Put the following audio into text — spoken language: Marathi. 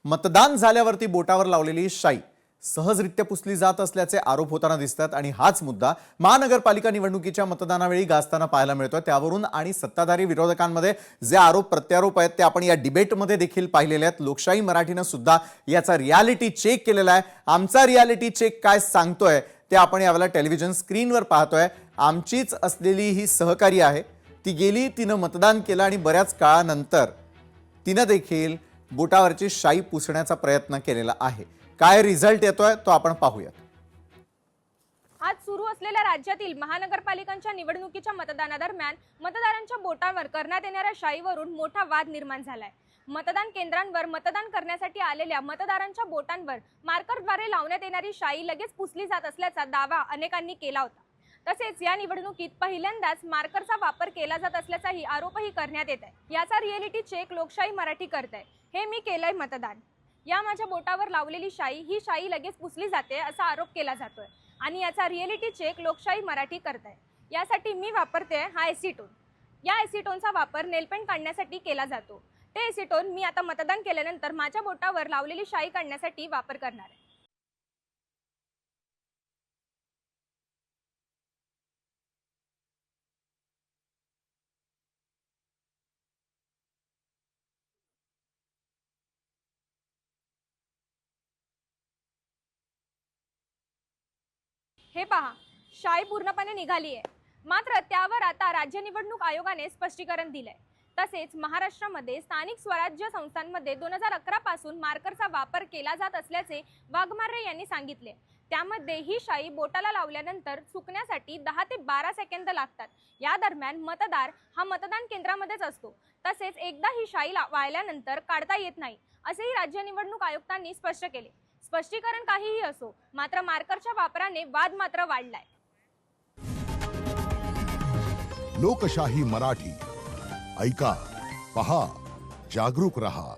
मतदान झाल्यावरती बोटावर लावलेली शाई सहजरित्या पुसली जात असल्याचे आरोप होताना दिसतात आणि हाच मुद्दा महानगरपालिका निवडणुकीच्या मतदानावेळी गाजताना पाहायला मिळतोय। त्यावरून आणि सत्ताधारी विरोधकांमध्ये जे आरोप प्रत्यारोप आहेत ते आपण या डिबेटमध्ये देखील पाहिलेले आहेत। लोकशाही मराठीने सुद्धा याचा रियालिटी चेक केलेला आहे। आमचा रियालिटी चेक काय सांगतोय ते आपण यावेळेला टेलिव्हिजन स्क्रीनवर पाहतोय। आमचीच असलेली ही सहकारी आहे, ती गेली, तिनं मतदान केलं आणि बऱ्याच काळानंतर तिनं देखील बोटावरची शाई पुसण्याचा प्रयत्न केलेला आहे। काय रिझल्ट येतोय तो आपण पाहूया। आज सुरू असलेल्या राज्यातील महानगरपालिकांच्या निवडणुकीच्या मतदानादरम्यान मतदारांच्या बोटांवर करण्यात येणाऱ्या शाईवरून मोठा वाद निर्माण झालाय। मतदान केंद्रांवर मतदान करण्यासाठी आलेल्या मतदारांच्या बोटांवर मार्करद्वारे लावण्यात येणारी शाई लगेच पुसली जात असल्याचा दावा अनेकांनी केला होता। तसेच या निवडणुकीत पहिल्यांदाच मार्करचा वापर केला जात असल्याचाही आरोपही करण्यात येत आहे। याचा रियालिटी चेक लोकशाही मराठी करते। हे मी केलंय मतदान, या माझ्या बोटावर लावलेली शाई ही शाई लगेच पुसली जाते असा आरोप केला जातोय आणि याचा रियालिटी चेक लोकशाही मराठी करते। यासाठी मी वापरते हा एसिटोन। या एसिटोनचा वापर नेलपेंट काढण्यासाठी केला जातो। ते एसिटोन मी आता मतदान केल्यानंतर माझ्या बोटावर लावलेली शाई काढण्यासाठी वापर करणार आहे। हे पहा, शाई पूर्णपणे निघाली आहे। मात्र त्यावर आता राज्य निवडणूक आयोगाने स्पष्टीकरण दिलंय। तसेच महाराष्ट्रामध्ये स्थानिक स्वराज्य संस्थांमध्ये 2011 पासून मार्करचा वापर केला जात असल्याचे वाघमारे यांनी सांगितले। त्यामध्ये ही शाई बोटाला लावल्यानंतर सुकण्यासाठी 10 ते 12 सेकंद लागतात। या दरम्यान मतदार हा मतदान केंद्रामध्येच असतो। तसेच एकदा ही शाई वाळल्यानंतर काढता येत नाही असेही राज्य निवडणूक आयुक्तांनी स्पष्ट केले। स्पष्टीकरण काहीही असो, मात्र मार्करच्या वापराने वाद मात्र वाढलाय। लोकशाही मराठी ऐका, पहा, जागरूक रहा।